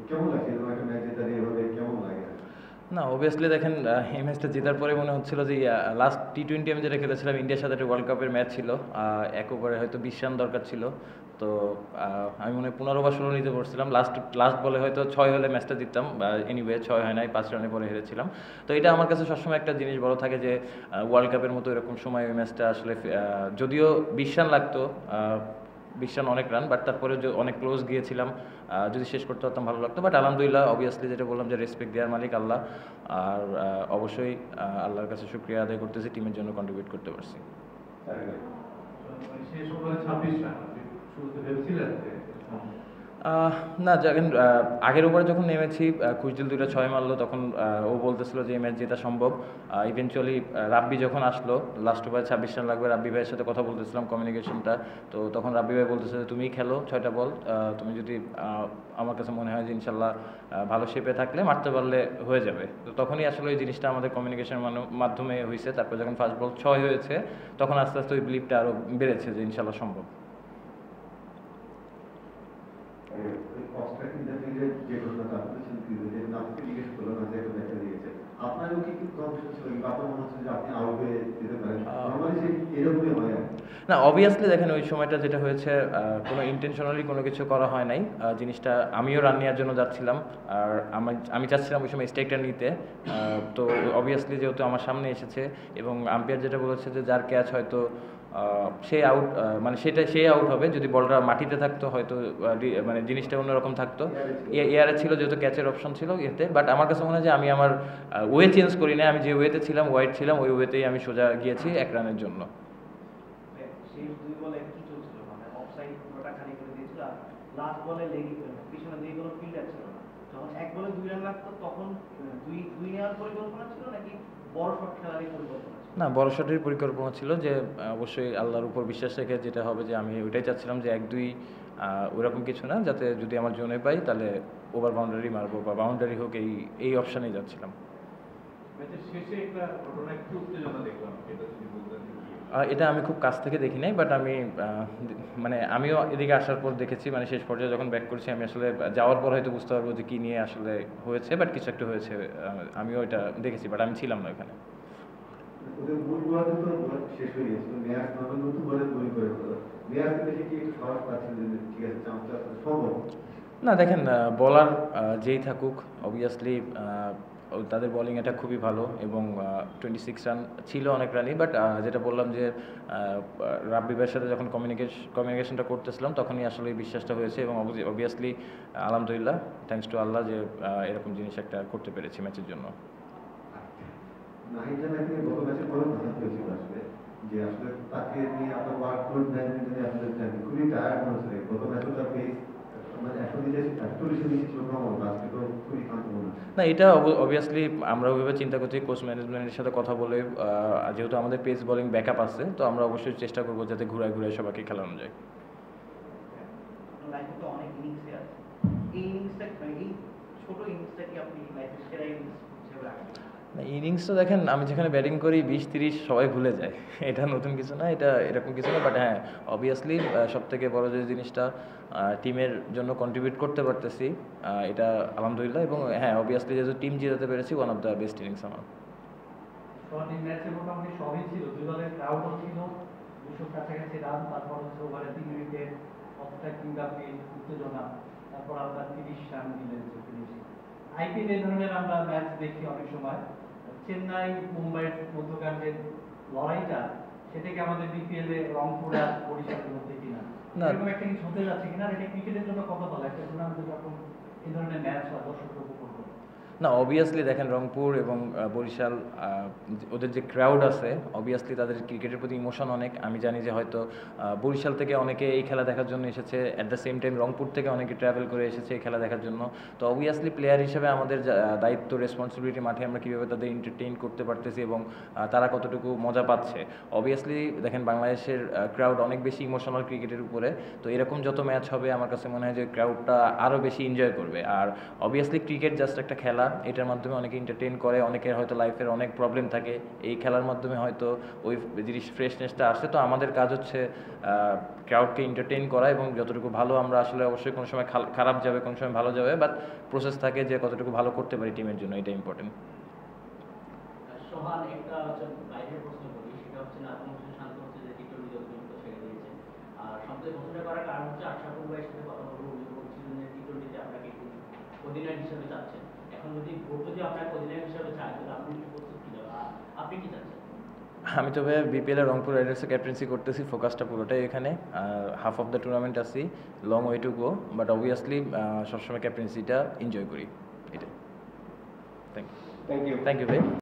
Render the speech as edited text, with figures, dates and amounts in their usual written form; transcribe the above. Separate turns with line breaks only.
কেমন লাগছে এরকম একটা ম্যাচ জেতা নিয়ে এভাবে কেমন লাগে?
না, অবভিয়াসলি দেখেন এই ম্যাচটা জেতার পরে মনে হচ্ছিল যে লাস্ট টি-20 আমি যেটা খেলেছিলাম ইন্ডিয়ার সাথে একটা ওয়ার্ল্ড কাপের ম্যাচ ছিল। ১ ওভারে হয়তো ২০ রান দরকার ছিল। তো আমি মনে হয় ১৫ বা ১৬ নিতে পড়ছিলাম। লাস্ট লাস্ট বলে হয়তো ৬ হলে ম্যাচটা জিততাম। এনিওয়ে ৬ হয় নাই, ৫ রানে পরে হেরেছিলাম। তো এটা আমার কাছে সবসময় একটা জিনিস বড় থাকে যে ওয়ার্ল্ড কাপের মতো এরকম সময় ওই ম্যাচটা আসলে যদিও ২০ রান লাগতো, ২০ রান অনেক রান, বাট তারপরে অনেক ক্লোজ গিয়েছিলাম। যদি শেষ করতে পারতাম ভালো লাগতো, বাট আলহামদুলিল্লাহ অবভিয়াসলি যেটা বললাম যে রেসপেক্ট দেওয়ার মালিক আল্লাহ। আর অবশ্যই আল্লাহর কাছে শুকরিয়া আদায় করতেছি টিমের জন্য কন্ট্রিবিউট করতে পারছি।
মানে শেষ ওভারে ২৬ রান আপনি শুরুতে ভেবেছিলেন যে সম্ভব?
না, যখন আগের ওভারে যখন নেমেছি খুশদিল ২টা ৬ মারলো, তখন ও বলতেছিল যে এই ম্যাচ জেতা সম্ভব। ইভেনচুয়ালি রাব্বি যখন আসলো লাস্ট ওভারে ২৬ রান লাগবে, রাব্বি ভাইয়ের সাথে কথা বলতেছিলাম কমিউনিকেশনটা। তো তখন রাব্বি ভাই বলতেছে যে তুমিই খেলো ৬টা বল, তুমি যদি আমার কাছে মনে হয় যে ইনশাল্লাহ ভালো শেপে থাকলে মারতে পারলে হয়ে যাবে। তো তখনই আসলে ওই জিনিসটা আমাদের কমিউনিকেশনের মাধ্যমে হয়েছে। তারপর যখন ফার্স্ট বল ৬ হয়েছে তখন আস্তে আস্তে ওই বিলিভটা আরও বেড়েছে যে ইনশাল্লাহ সম্ভব।
অস্ট্রেলিয়ান ইন্টারভিউতে যে ঘটনাটা আপনি যে নামকে জিজ্ঞেস করলো না যে একটা দেখা দিয়েছে, আপনারও কি কিন্তু কনফিউশন ছিল কি আপনার মনে হচ্ছে যে আপনি আউট হয়ে যেতে পারেন? নর্মালি সে এরকমই হয় আর কি।
না, অবভিয়াসলি দেখেন ওই সময়টা যেটা হয়েছে কোনো ইন্টেনশনালি কোনো কিছু করা হয় নাই। জিনিসটা আমিও রান নেওয়ার জন্য যাচ্ছিলাম। আর আমি চাচ্ছিলাম ওই সময় স্ট্রাইকটা নিতে। তো অবভিয়াসলি যেহেতু আমার সামনে এসেছে এবং আম্পায়ার যেটা বলেছে যে যার ক্যাচ হয়তো সে আউট, মানে সে আউট হবে। যদি বলটা মাটিতে থাকতো হয়তো মানে জিনিসটা অন্যরকম থাকতো। এয়ারে ছিল যেহেতু ক্যাচের অপশন ছিল এতে, বাট আমার কাছে মনে হয় যে আমি আমার ওয়ে চেঞ্জ করি না। আমি যে ওয়েতে ছিলাম, ওয়াইড ছিলাম, ওই ওয়েতেই আমি সোজা গিয়েছি ১ রানের জন্য।
শেষ দুই বলে কি চলছিল, মানে অফসাইড পুরোটা খালি করে দিয়েছিল, আর লাস্ট বলে লেগে পিছনে দিয়ে কোনো ফিল্ডার ছিল না। যখন এক বলে ২ রান লাগতো তখন দুই দুই নেওয়ার পরিকল্পনা ছিল নাকি বড় শট খেলারই পরিকল্পনা ছিল?
না, বড় শটের পরিকল্পনা ছিল যে অবশ্যই আল্লাহর উপর বিশ্বাস রেখে যেটা হবে যে আমি ওইটাই চাচ্ছিলাম যে ১-২ ওইরকম কিছু না, যাতে যদি আমার জোনে পাই তাহলে ওভার বাউন্ডারি মারবো বা বাউন্ডারি হোক, এই অপশানেই যাচ্ছিলাম।
ম্যাচের শেষে একটা ঘটনা একটু উত্তেজনা দেখলাম, এটা যদি বলতেন যে কি?
এটা আমি খুব কাছ থেকে দেখি নাই, বাট আমি মানে আমিও এদিকে আসার পর দেখেছি। মানে শেষ পর্যায়ে যখন ব্যাক করছি আমি আসলে যাওয়ার পর হয়তো বুঝতে পারবো যে কী নিয়ে আসলে হয়েছে, বাট কিছু একটা হয়েছে। আমিও এটা দেখেছি, বাট আমি ছিলাম না ওখানে।
ওদের মূল গোয়াতে তো শেষ হয়ে গেছিল, মেয়ার নতুন নতুন বলে তৈরি করে ফেলো। মেয়ারকে দেখে কি একটু সাহস পাচ্ছেন যে ঠিক আছে চান্সটা সম্ভব?
না, দেখেন বলার যেই থাকুক অবভিয়াসলি তাদের বোলিং এটা খুবই ভালো এবং 26 রান ছিল অনেক রানই, বাট যেটা বললাম যে রাব্বি ভাইয়ের সাথে যখন কমিউনিকেশনটা করতেছিলাম তখনই আসলে এই বিশ্বাসটা হয়েছে এবং অবভিয়াসলি আলহামদুলিল্লাহ, থ্যাঙ্কস টু আল্লাহ যে এরকম জিনিস একটা করতে পেরেছি ম্যাচের জন্য।
নাহিদ জানাকে গত ম্যাচে পরে কথা হয়েছিল আসলে, যে আসলে তাকে নিয়ে আপনার ওয়ার্কলোড ম্যানেজমেন্ট নিয়ে আসলে খুবই টায়ার্ড মনে হচ্ছে। গত ম্যাচে তার পেস মানে 140 নিচে ছিল ক্রমাগত, আজকে তো খুবই ক্লান্ত মনে হচ্ছে।
না, এটা অবভিয়াসলি আমরা ওইভাবে চিন্তা করছি কোচ ম্যানেজমেন্টের সাথে কথা বলে। যেহেতু আমাদের পেস বোলিং ব্যাকআপ আছে, তো আমরা অবশ্যই চেষ্টা করবো যাতে ঘুরায় ঘুরায় সবাইকে খেলানো যায়।
আপনার লাইফে তো অনেক ইনিংসে আছে, এই ইনিংসটা মানে এই ছোট ইনিংসটা কি আপনি লাইফের সেরা ইনিংস হিসেবে রাখেন?
না, ইনিংসটা দেখেন আমি যেখানে ব্যাটিং করি ২০-৩০ সবাই ভুলে যায়। এটা নতুন কিছু না, এটা এরকম কিছু না, বাট হ্যাঁ অবভিয়াসলি সবথেকে বড় যে জিনিসটা টিমের জন্য কন্ট্রিবিউট করতে পারতেছি, এটা আলহামদুলিল্লাহ। এবং হ্যাঁ অবভিয়াসলি যেহেতু টিম জিতাতে পেরেছি, one of the best innings আমার।
এই ম্যাচে মোটামুটি সবই ছিল, দুই দলের ক্রাউডও ছিল, ২০০ কাছাকাছি রান, তারপর হচ্ছে ওভারে ৩ উইকেট, অফটা কিংগাপি উত্তেজনা, তারপর আপনার ৩০ রান দিলেন যে ফিনিশিং। আইপিএল এই ধরনের আমরা ম্যাচ দেখি অনেক সময়, চেন্নাই মুম্বাইয়ের মধ্যকার যে লড়াইটা, সেটাকে আমাদের বিপিএল এ রংপুর আর বরিশালের মধ্যে কিনা
না,
এরকম একটা কিছু হতে যাচ্ছে কিনা, আর এটা ক্রিকেটের জন্য কত ভালো একটা টুর্নামেন্টে যখন এই ধরনের ম্যাচ হয় দর্শকরা উপভোগ করবে।
না, অবভিয়াসলি দেখেন রংপুর এবং বরিশাল, ওদের যে ক্রাউড আছে অবভিয়াসলি তাদের ক্রিকেটের প্রতি ইমোশন অনেক। আমি জানি যে হয়তো বরিশাল থেকে অনেকে এই খেলা দেখার জন্য এসেছে, at the same time Rangpur থেকে অনেকে ট্রাভেল করে এসেছে এই খেলা দেখার জন্য। তো অবভিয়াসলি প্লেয়ার হিসেবে আমাদের দায়িত্ব, রেসপন্সিবিলিটি মাঠে আমরা কীভাবে তাদের এন্টারটেইন করতে পারতেছি এবং তারা কতটুকু মজা পাচ্ছে। অবভিয়াসলি দেখেন বাংলাদেশের ক্রাউড অনেক বেশি ইমোশনাল ক্রিকেটের উপরে। তো এরকম যত ম্যাচ হবে আমার কাছে মনে হয় যে ক্রাউডটা আরও বেশি এনজয় করবে। আর অবভিয়াসলি ক্রিকেট জাস্ট একটা খেলা, এটার মাধ্যমে অনেকে এন্টারটেইন করে, অনেকের হয়তো লাইফের অনেক প্রবলেম থাকে, এই খেলার মাধ্যমে হয়তো ওই জিনিস ফ্রেশনেসটা আসে। তো আমাদের কাজ হচ্ছে ক্রাউডকে এন্টারটেইন করা, এবং যতটুকু ভালো আমরা আসলে অবশ্যই কোনো সময় খারাপ যাবে, কোনো সময় ভালো যাবে, বাট প্রসেস থাকে যে কতটুকু ভালো করতে পারি টিমের জন্য, এটা ইম্পর্টেন্ট।
সোহান, একটা হচ্ছে বাইরের প্রশ্ন করি, সেটা হচ্ছে না কোনো কিছু শান্ত হচ্ছে যে টি-টোয়েন্টি যতটুকু ছেড়ে দিয়েছে, আর সবথেকে প্রশ্নটা করার কারণ হচ্ছে আশরাফুল ভাইয়ের সাথে কথা বলবো, উনি বলছিলেন যে টি-টোয়েন্টিতে আপনাকে একটু অধিনায়ক হিসেবে চাচ্ছেন। এখন যদি বোর্ড যদি আপনাকে অধিনায়ক হিসেবে চায়, তাহলে আপনি কি প্রস্তুত কি যাবে, আপনি কি চাচ্ছেন?
আমি তো ভাই বিপিএল এর রংপুর রাইডার্সের ক্যাপ্টেন্সি করতেছি, ফোকাসটা পুরোটাই এখানে, হাফ অফ দ্য টুর্নামেন্ট আছি, long way to go, but obviously সবসময় ক্যাপ্টেন্সিটা এনজয় করি, এটা। থ্যাংক ইউ ভাই।